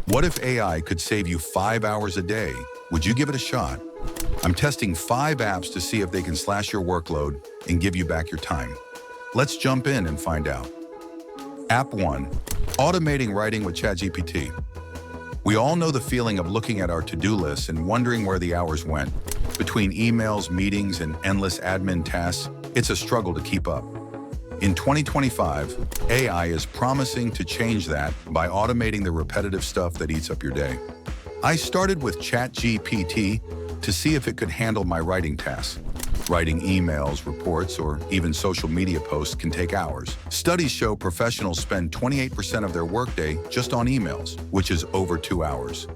What if AI could save you 5 hours a day? Would you give it a shot? I'm testing 5 apps to see if they can slash your workload and give you back your time. Let's jump in and find out. App 1. Automating writing with ChatGPT. We all know the feeling of looking at our to-do lists and wondering where the hours went. Between emails, meetings, and endless admin tasks, it's a struggle to keep up. In 2025, AI is promising to change that by automating the repetitive stuff that eats up your day. I started with ChatGPT to see if it could handle my writing tasks. Writing emails, reports, or even social media posts can take hours. Studies show professionals spend 28% of their workday just on emails, which is over 2 hours.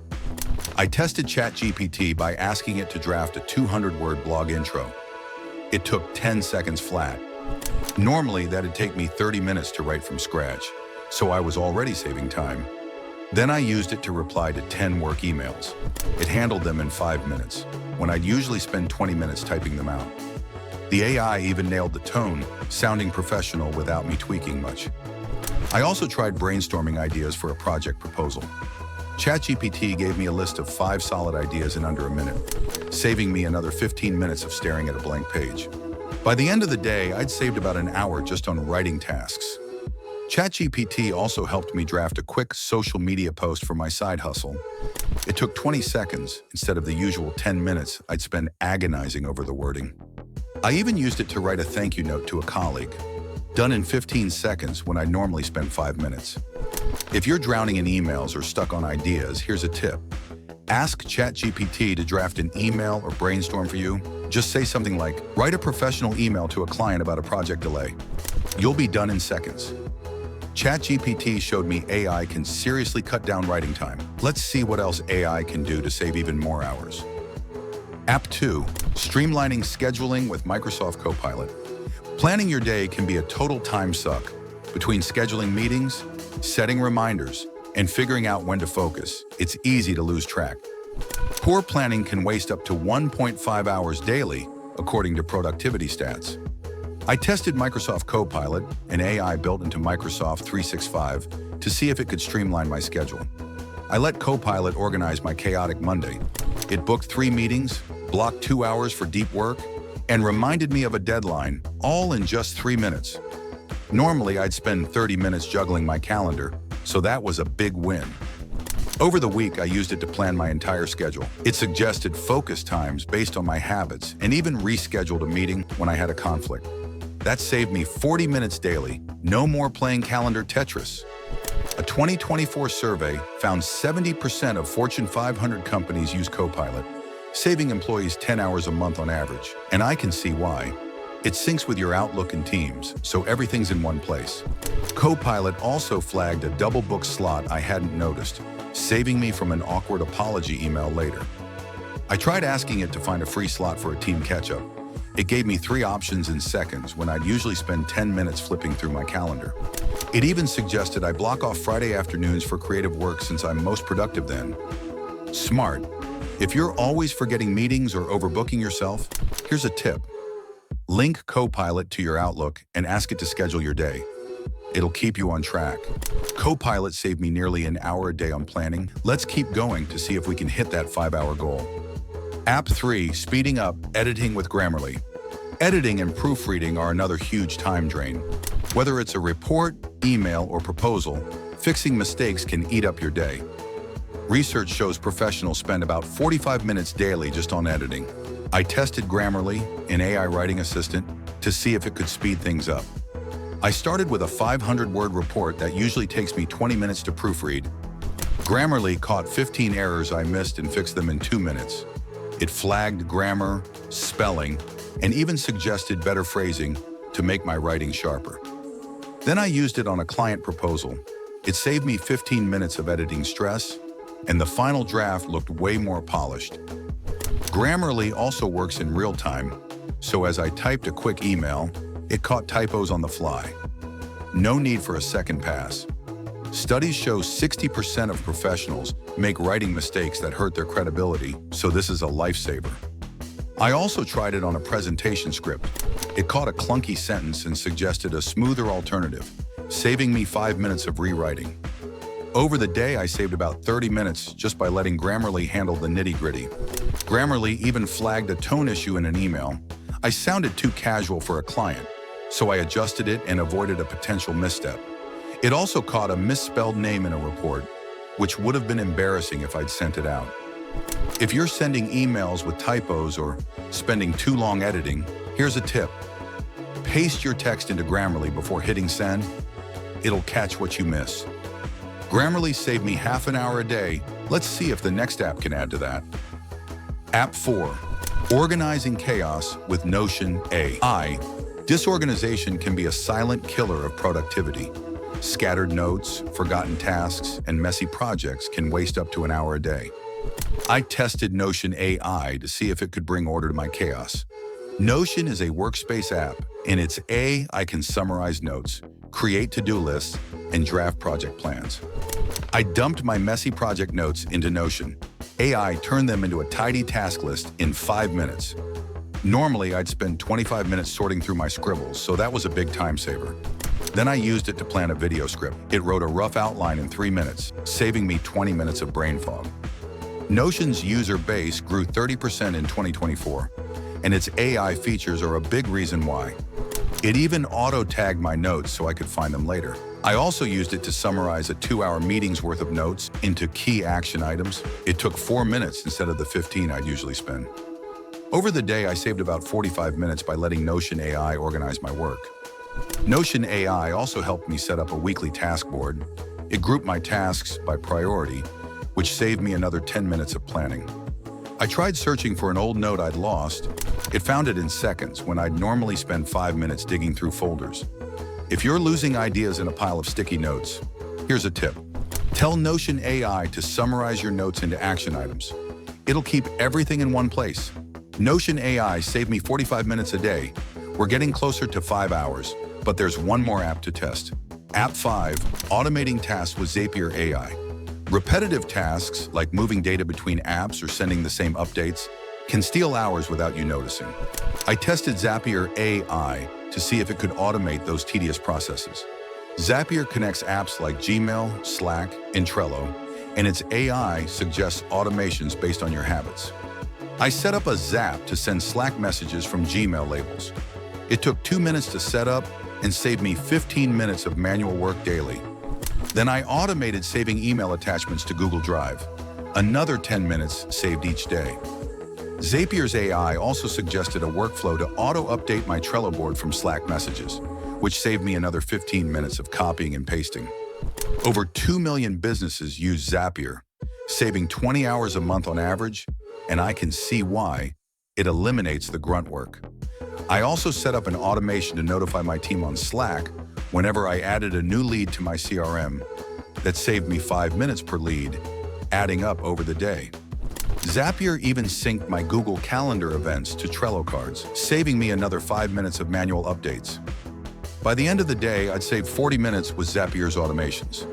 I tested ChatGPT by asking it to draft a 200-word blog intro. It took 10 seconds flat. Normally, that'd take me 30 minutes to write from scratch, so I was already saving time. Then I used it to reply to 10 work emails. It handled them in 5 minutes, when I'd usually spend 20 minutes typing them out. The AI even nailed the tone, sounding professional without me tweaking much. I also tried brainstorming ideas for a project proposal. ChatGPT gave me a list of 5 solid ideas in under a minute, saving me another 15 minutes of staring at a blank page. By the end of the day, I'd saved about an hour just on writing tasks. ChatGPT also helped me draft a quick social media post for my side hustle. It took 20 seconds instead of the usual 10 minutes I'd spend agonizing over the wording. I even used it to write a thank you note to a colleague, done in 15 seconds when I normally spend 5 minutes. If you're drowning in emails or stuck on ideas, here's a tip. Ask ChatGPT to draft an email or brainstorm for you. Just say something like, write a professional email to a client about a project delay. You'll be done in seconds. ChatGPT showed me AI can seriously cut down writing time. Let's see what else AI can do to save even more hours. App 2. Streamlining scheduling with Microsoft Copilot. Planning your day can be a total time suck. Between scheduling meetings, setting reminders, and figuring out when to focus, it's easy to lose track. Poor planning can waste up to 1.5 hours daily, according to productivity stats. I tested Microsoft Copilot, an AI built into Microsoft 365, to see if it could streamline my schedule. I let Copilot organize my chaotic Monday. It booked 3 meetings, blocked 2 hours for deep work, and reminded me of a deadline, all in just 3 minutes. Normally, I'd spend 30 minutes juggling my calendar, so that was a big win. Over the week, I used it to plan my entire schedule. It suggested focus times based on my habits and even rescheduled a meeting when I had a conflict. That saved me 40 minutes daily. No more playing calendar Tetris. A 2024 survey found 70% of Fortune 500 companies use Copilot, saving employees 10 hours a month on average. And I can see why. It syncs with your Outlook and Teams, so everything's in one place. Copilot also flagged a double book slot I hadn't noticed, saving me from an awkward apology email later. I tried asking it to find a free slot for a team catch-up. It gave me 3 options in seconds when I'd usually spend 10 minutes flipping through my calendar. It even suggested I block off Friday afternoons for creative work since I'm most productive then. Smart. If you're always forgetting meetings or overbooking yourself, here's a tip. Link Copilot to your Outlook and ask it to schedule your day. It'll keep you on track. Copilot saved me nearly an hour a day on planning. Let's keep going to see if we can hit that 5-hour goal. App 3. Speeding up editing with Grammarly. Editing and proofreading are another huge time drain. Whether it's a report, email, or proposal, fixing mistakes can eat up your day. Research shows professionals spend about 45 minutes daily just on editing. I tested Grammarly, an AI writing assistant, to see if it could speed things up. I started with a 500-word report that usually takes me 20 minutes to proofread. Grammarly caught 15 errors I missed and fixed them in 2 minutes. It flagged grammar, spelling, and even suggested better phrasing to make my writing sharper. Then I used it on a client proposal. It saved me 15 minutes of editing stress, and the final draft looked way more polished. Grammarly also works in real time, so as I typed a quick email, it caught typos on the fly. No need for a second pass. Studies show 60% of professionals make writing mistakes that hurt their credibility, so this is a lifesaver. I also tried it on a presentation script. It caught a clunky sentence and suggested a smoother alternative, saving me 5 minutes of rewriting. Over the day, I saved about 30 minutes just by letting Grammarly handle the nitty-gritty. Grammarly even flagged a tone issue in an email. I sounded too casual for a client, so I adjusted it and avoided a potential misstep. It also caught a misspelled name in a report, which would have been embarrassing if I'd sent it out. If you're sending emails with typos or spending too long editing, here's a tip. Paste your text into Grammarly before hitting send. It'll catch what you miss. Grammarly saved me half an hour a day. Let's see if the next app can add to that. App 4, Organizing Chaos with Notion AI. Disorganization can be a silent killer of productivity. Scattered notes, forgotten tasks, and messy projects can waste up to an hour a day. I tested Notion AI to see if it could bring order to my chaos. Notion is a workspace app. In its I can summarize notes, create to-do lists, and draft project plans. I dumped my messy project notes into Notion. AI turned them into a tidy task list in 5 minutes. Normally, I'd spend 25 minutes sorting through my scribbles, so that was a big time saver. Then I used it to plan a video script. It wrote a rough outline in 3 minutes, saving me 20 minutes of brain fog. Notion's user base grew 30% in 2024, and its AI features are a big reason why. It even auto-tagged my notes so I could find them later. I also used it to summarize a 2-hour meeting's worth of notes into key action items. It took 4 minutes instead of the 15 I'd usually spend. Over the day, I saved about 45 minutes by letting Notion AI organize my work. Notion AI also helped me set up a weekly task board. It grouped my tasks by priority, which saved me another 10 minutes of planning. I tried searching for an old note I'd lost. It found it in seconds when I'd normally spend 5 minutes digging through folders. If you're losing ideas in a pile of sticky notes, here's a tip. Tell Notion AI to summarize your notes into action items. It'll keep everything in one place. Notion AI saved me 45 minutes a day. We're getting closer to 5 hours, but there's one more app to test. App 5, Automating Tasks with Zapier AI. Repetitive tasks, like moving data between apps or sending the same updates, can steal hours without you noticing. I tested Zapier AI to see if it could automate those tedious processes. Zapier connects apps like Gmail, Slack, and Trello, and its AI suggests automations based on your habits. I set up a Zap to send Slack messages from Gmail labels. It took 2 minutes to set up and saved me 15 minutes of manual work daily. Then I automated saving email attachments to Google Drive. Another 10 minutes saved each day. Zapier's AI also suggested a workflow to auto-update my Trello board from Slack messages, which saved me another 15 minutes of copying and pasting. Over 2 million businesses use Zapier, saving 20 hours a month on average, and I can see why. It eliminates the grunt work. I also set up an automation to notify my team on Slack whenever I added a new lead to my CRM. That saved me 5 minutes per lead, adding up over the day. Zapier even synced my Google Calendar events to Trello cards, saving me another 5 minutes of manual updates. By the end of the day, I'd save 40 minutes with Zapier's automations.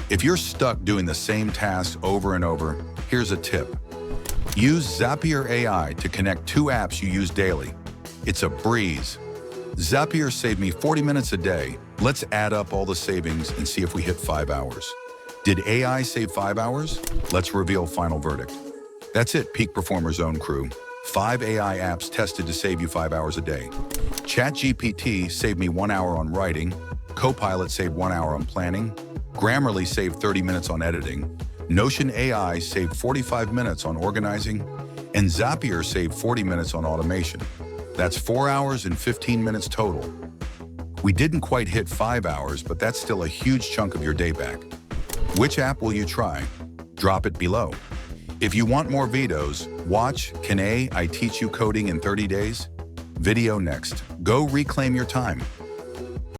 If you're stuck doing the same tasks over and over, here's a tip. Use Zapier AI to connect 2 apps you use daily. It's a breeze. Zapier saved me 40 minutes a day. Let's add up all the savings and see if we hit 5 hours. Did AI save 5 hours? Let's reveal final verdict. That's it, Peak Performer Zone crew. 5 AI apps tested to save you 5 hours a day. ChatGPT saved me 1 hour on writing. Copilot saved 1 hour on planning. Grammarly saved 30 minutes on editing. Notion AI saved 45 minutes on organizing. And Zapier saved 40 minutes on automation. That's 4 hours and 15 minutes total. We didn't quite hit 5 hours, but that's still a huge chunk of your day back. Which app will you try? Drop it below. If you want more videos, watch Can AI Teach You Coding in 30 Days? Video next. Go reclaim your time.